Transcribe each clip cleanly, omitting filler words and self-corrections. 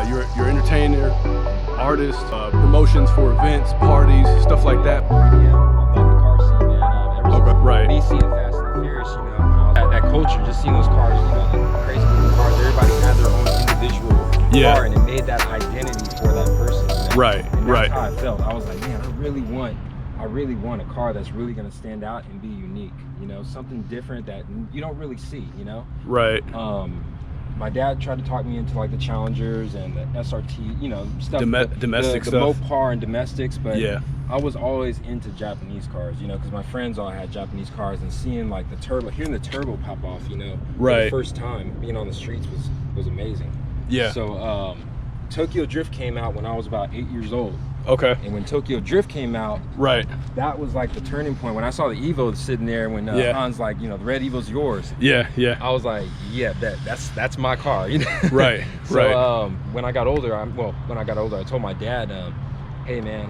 You're an entertainer, artist, promotions for events, parties, stuff like that. Yeah, I'm loving the car scene, man. Ever since Right. me seeing Fast and the Furious, you know, when I was at that culture, just seeing those cars, you know, the crazy cool cars. Everybody had their own individual car, and it made that identity for that person. You know? Right. And right. that's how I felt. I was like, man, I really want a car that's really going to stand out and be unique. You know, something different that you don't really see. You know. Right. My dad tried to talk me into like the Challengers and the SRT, you know, stuff, domestic the stuff, Mopar and domestics. But yeah, I was always into Japanese cars, you know, because my friends all had Japanese cars, and seeing like hearing the turbo pop off, you know, for the first time, being on the streets was amazing. Yeah. So Tokyo Drift came out when I was about 8 years old. Okay. And when Tokyo Drift came out, right, that was like the turning point. When I saw the Evo sitting there, when Han's like, you know, the red Evo's yours. Yeah. I was like, yeah, that's my car, you know. Right. So right. When I got older, I told my dad, hey man,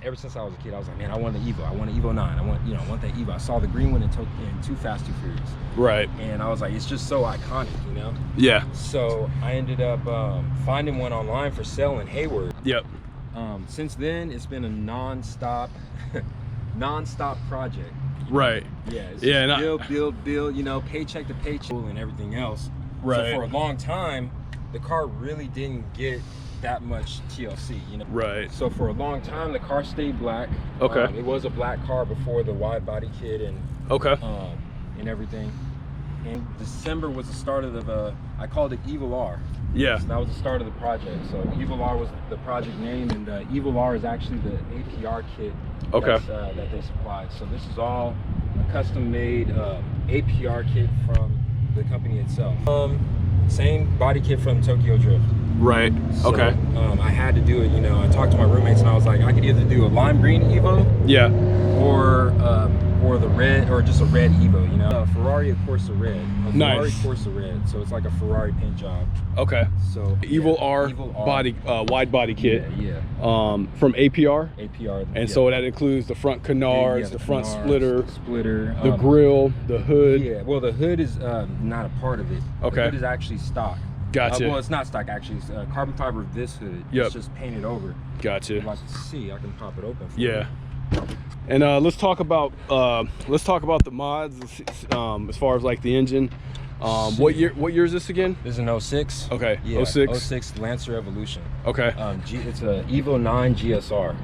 ever since I was a kid, I was like, man, I want an Evo. I want an Evo 9. I want that Evo. I saw the green one in Too Fast, Too Furious. Right. And I was like, it's just so iconic, you know. Yeah. So I ended up finding one online for sale in Hayward. Yep. Since then, it's been a non-stop project. Right. Yeah. It's build, you know, paycheck to paycheck and everything else. Right. So for a long time, the car really didn't get that much TLC, you know. Right. So for a long time, the car stayed black. Okay. It was a black car before the wide body kit and and everything. And December was the start of I called it Evil R. Yeah. So that was the start of the project. So Evil R was the project name, and Evil R is actually the APR kit that they supplied. So this is all a custom-made APR kit from the company itself. Same body kit from Tokyo Drift. Right. So, okay. I had to do it. You know, I talked to my roommates, and I was like, I could either do a lime green Evo, yeah, or the red, or just a red Evo. You know, Ferrari, of course, the red. Ferrari, Nice. of course, the red. So it's like a Ferrari paint job. Okay. So Evil R body, wide body kit. Yeah. From APR. APR. And so that includes the front canards, the front splitter, the grill, the hood. Yeah. Well, the hood is not a part of it. Okay. The hood is actually stock. Gotcha. Well, it's not stock actually. It's carbon fiber of this hood. Yep. It's just painted over. Gotcha. If you'd like to see, I can pop it open for Yeah. you. And let's talk about the mods as far as like the engine. What year is this again? This is an 06. Okay. Yeah, 06. 06 Lancer Evolution. Okay. It's a Evo 9 GSR.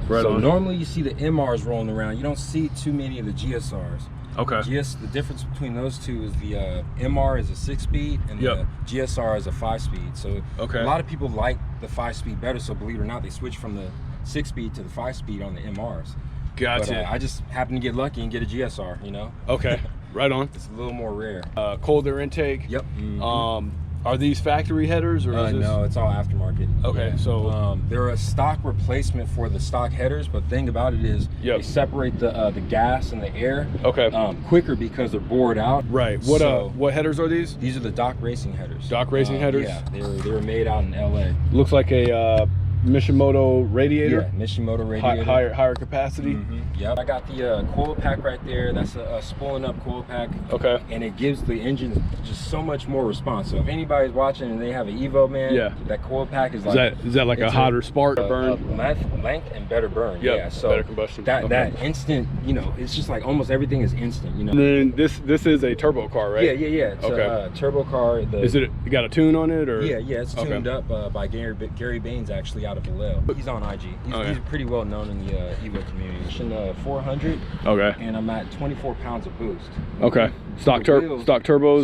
Right so on. normally you see the MRs rolling around. You don't see too many of the GSRs. Okay. The difference between those two is the MR is a 6-speed and the GSR is a 5-speed. So a lot of people like the 5-speed better. So believe it or not, they switch from the 6-speed to the 5-speed on the MRs. Gotcha. But, I just happened to get lucky and get a GSR. You know. Okay. Right on. It's a little more rare. Cold air intake. Yep. Mm-hmm. Are these factory headers or is this... No, it's all aftermarket. Okay, yeah. so they're a stock replacement for the stock headers, but the thing about it is they separate the gas and the air quicker because they're bored out. Right. What headers are these? These are the Doc Racing headers. Doc Racing headers? Yeah, they were made out in LA. Looks like a Mishimoto radiator. Yeah, Mishimoto radiator. Higher capacity. Mm-hmm. Yep. I got the coil pack right there. That's a spooling up coil pack. Okay. And it gives the engine just so much more response. So if anybody's watching and they have an Evo, man, that coil pack is like... Is that like a hotter spark burn? Length and better burn. Yep. Yeah. So better combustion. That instant, you know, it's just like almost everything is instant, you know. And then this is a turbo car, right? Yeah. It's a turbo car. Is it got a tune on it or? Yeah. It's tuned up by Gary Baines, actually, out of Vallejo. He's on IG. He's pretty well known in the Evo community. 400. Okay. And I'm at 24 pounds of boost. Okay. Stock turbos Stock turbo,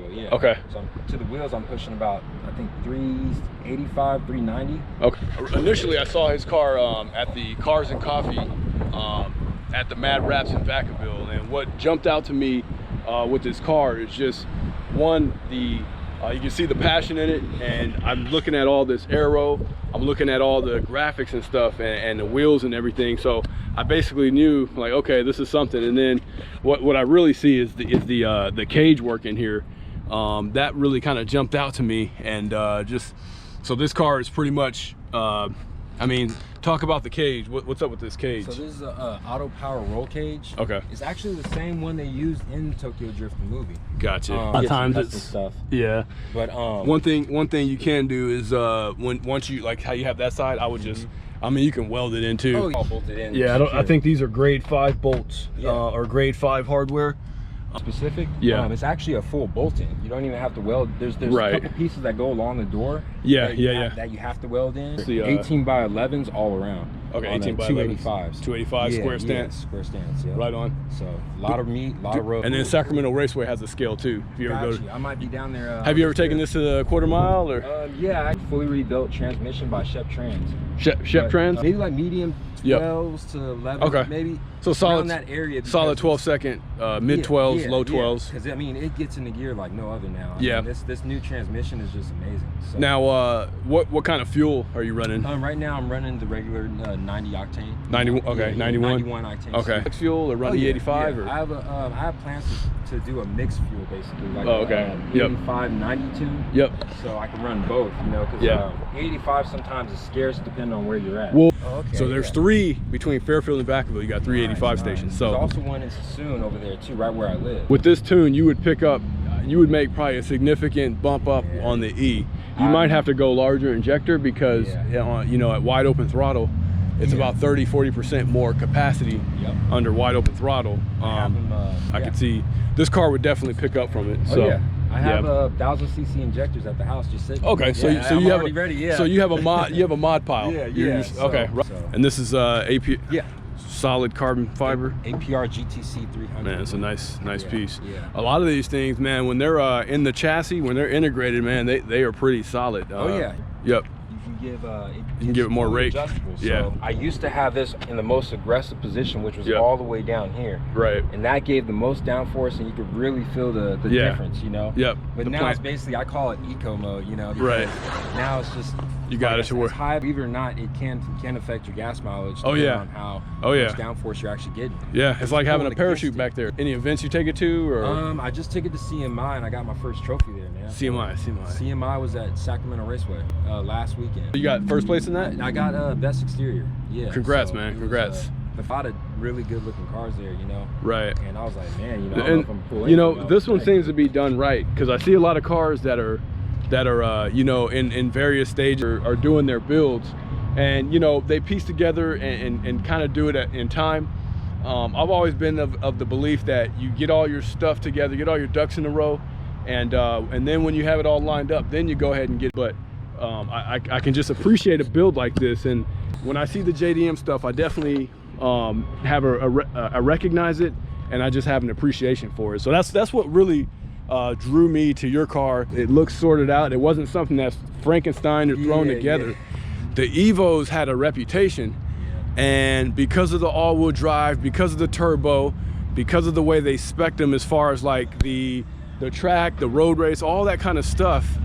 yeah. Okay. So to the wheels, I'm pushing about, I think, 385, 390. Okay. Initially, I saw his car at the Cars and Coffee at the Mad Raps in Vacaville, and what jumped out to me with this car is just one, you can see the passion in it, and I'm looking at all this aero, I'm looking at all the graphics and stuff, and the wheels and everything. So I basically knew, like, okay, this is something. And then what I really see is the cage work in here. That really kind of jumped out to me, and so this car is pretty much I mean, talk about the cage. What's up with this cage? So this is a auto power roll cage. Okay. It's actually the same one they used in Tokyo Drift the movie. Gotcha. At times it's stuff. Yeah. But one thing you can do is once you like how you have that side, I would just I mean, you can weld it in too. Oh, all bolted in. Yeah, I think these are grade 5 bolts or grade 5 hardware. Specific. Yeah. It's actually a full bolt-in. You don't even have to weld. There's a couple pieces that go along the door. That you have to weld in. The, 18 by 11s all around. Okay, on 18 by 285s. 285 square stance. Square stance. Yeah. Right on. So a lot of meat, a lot of road. And then Sacramento Raceway has a scale too. If you ever go to, I might be down there. have you ever taken this to the quarter mile or? Yeah, I fully rebuilt transmission by Shep Trans. Shep Trans? Maybe like medium 12s to 11. Okay. Maybe. So solid around that area. Solid 12-second, mid 12s, low 12s. Because I mean, it gets into gear like no other now. I Yeah. mean, this new transmission is just amazing. So, now, what kind of fuel are you running? right now I'm running the regular 90 octane. 91. Okay, 91. 91 octane. Okay. Mixed fuel or run the 85 or? I have plans to do a mixed fuel basically. Like 85, 92. Yep. So I can run both, you know, because 85 sometimes is scarce depending on where you're at. Well, so there's 3 between Fairfield and Vacaville. You got 3 85 stations. So there's also one in Sassoon over there too, right where I live. With this tune, you would pick up, you would make probably a significant bump up on the E. You might have to go larger injector because you know, at wide open throttle, it's about 30-40% more capacity under wide open throttle. I could see this car would definitely pick up from it. So I have 1,000cc injectors at the house just sitting. Okay, so you have so you have a mod pile. Okay, right. And this is AP solid carbon fiber. APR GTC 300. Man, it's a nice piece. A lot of these things, man, when they're in the chassis, when they're integrated, man, they are pretty solid. Yep. You can give it more rake. So I used to have this in the most aggressive position, which was all the way down here. Right. And that gave the most downforce, and you could really feel the difference, you know. Yep. But now it's basically, I call it eco mode, you know. Right. Now it's just you got it to work. High, believe it or not, it can affect your gas mileage. On how much downforce you're actually getting. Yeah, it's like having a parachute back there. Any events you take it to, or? I just took it to CMI, and I got my first trophy there, man. CMI was at Sacramento Raceway last weekend. You got first place in that? I got best exterior. Yeah. Congrats, man. Congrats. A lot of really good looking cars there, you know. Right. And I was like, man, you know, I don't know if I'm pulling. You know, this one seems to be done right, because I see a lot of cars that are you know, in various stages are doing their builds, and you know, they piece together and kind of do it in time. I've always been of the belief that you get all your stuff together, get all your ducks in a row, and then when you have it all lined up, then you go ahead and get it. But I can just appreciate a build like this, and when I see the JDM stuff, I definitely have I recognize it, and I just have an appreciation for it. So that's what really drew me to your car. It looks sorted out. It wasn't something that's Frankenstein or thrown together. The Evos had a reputation, and because of the all-wheel drive, because of the turbo, because of the way they spec'd them as far as like the track, the road race, all that kind of stuff,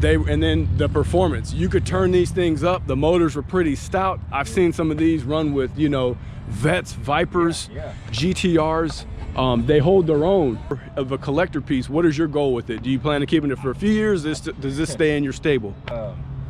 and then the performance, you could turn these things up. The motors were pretty stout. I've seen some of these run with, you know, Vets, Vipers, GTRs. They hold their own. Of a collector piece, what is your goal with it? Do you plan on keeping it for a few years? Does this stay in your stable?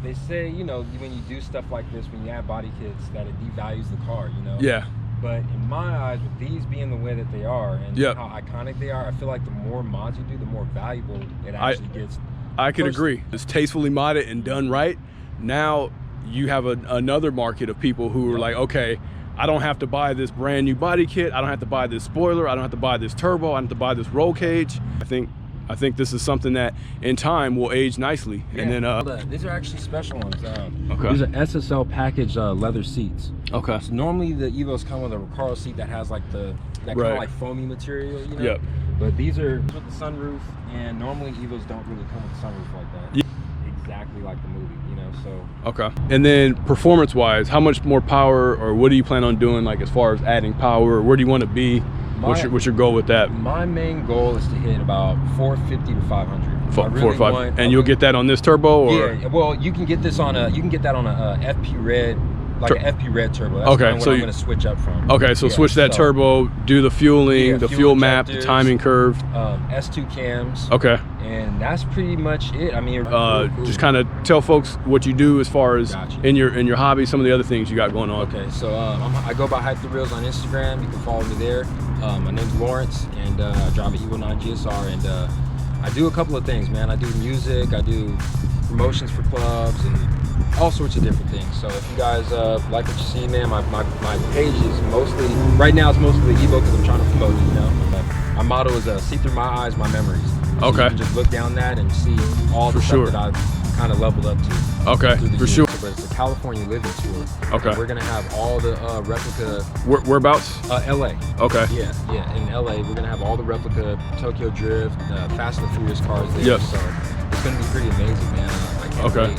They say, you know, when you do stuff like this, when you add body kits, that it devalues the car, you know. Yeah. But in my eyes, with these being the way that they are and how iconic they are, I feel like the more mods you do, the more valuable it actually gets. I could agree. It's tastefully modded and done right. Now you have another market of people who are like, okay, I don't have to buy this brand new body kit. I don't have to buy this spoiler. I don't have to buy this turbo. I don't have to buy this roll cage. I think this is something that in time will age nicely. And then these are actually special ones. These are SSL package leather seats. Okay. So normally the Evos come with a Recaro seat that has like that kind of like foamy material, you know. Yep. But these are with the sunroof, and normally Evos don't really come with a sunroof like that. Exactly like the movie, you know. So. Okay. And then performance-wise, how much more power, or what do you plan on doing, like as far as adding power, or where do you want to be? What's your goal with that? My main goal is to hit about 450 to 500. 4 or 5. And you'll get that on this turbo, or? Yeah. Well, you can get this on a. You can get that on a FP Red, like an FP Red turbo. That's okay, what so I'm going to switch up from. Okay, so switch that turbo, do the fueling, the fuel map, the timing curve. S2 cams. Okay. And that's pretty much it. I mean, just kind of tell folks what you do as far as in your hobby, some of the other things you got going on. Okay, so I go by Hype the Reels on Instagram. You can follow me there. My name's Lawrence, and I drive an Evo 9 GSR, and I do a couple of things, man. I do music, I do promotions for clubs, and all sorts of different things. So if you guys like what you see, man, my page is mostly, right now it's mostly Evo because I'm trying to promote it, you know. But my motto is see through my eyes, my memories. So okay. You can just look down that and see all the stuff that I've kind of leveled up to. Okay, for sure. But it's a California living tour. Okay. And we're gonna have all the replica. Whereabouts? LA. Okay. Yeah. In LA, we're gonna have all the replica Tokyo Drift, Fast and the Furious cars there. Yep. So it's gonna be pretty amazing, man. I can't wait.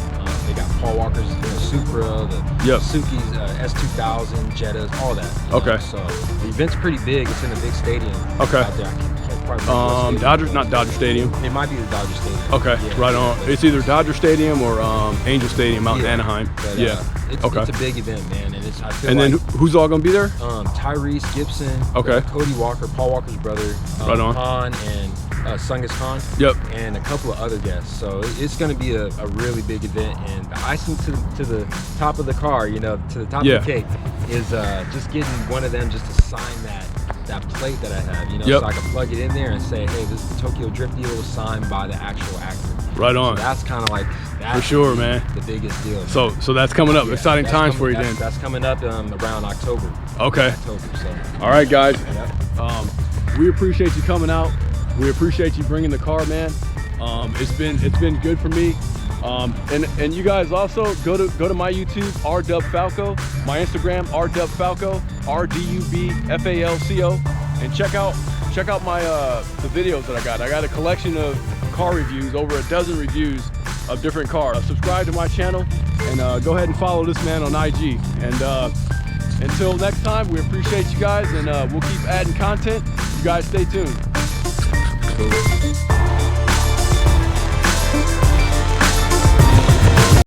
They got Paul Walker's Supra, the Suzuki's S2000, Jettas, all that. Okay. So the event's pretty big. It's in a big stadium. Okay. Out there. I can't quite remember Dodgers, not Dodger Stadium. It might be the Dodger Stadium. Okay, yeah, right on. It's either Dodger Stadium or Angel Stadium out in Anaheim. But, it's a big event, man, and I feel and like, then who's all gonna be there? Tyrese Gibson. Okay. Cody Walker, Paul Walker's brother. Right on. Khan and Sungus Khan. Yep. And a couple of other guests. So it's going to be a really big event, and the icing to the top of the car, you know, to the top of the cake, is just getting one of them just to sign that plate that I have, you know, so I can plug it in there and say, hey, this is the Tokyo Drift deal signed by the actual actor. Right on. So that's kind of like for sure, man. The biggest deal. Man. So that's coming up. Exciting times for you then. That's coming up around October. Okay. All right, guys. We appreciate you coming out. We appreciate you bringing the car, man. It's been good for me. And you guys also go to my YouTube, rdubfalco, my Instagram, rdubfalco, rdubfalco, and check out my the videos that I got. I got a collection of car reviews, over a dozen reviews of different cars. Subscribe to my channel and go ahead and follow this man on IG. And until next time, we appreciate you guys, and we'll keep adding content. You guys stay tuned. Cool.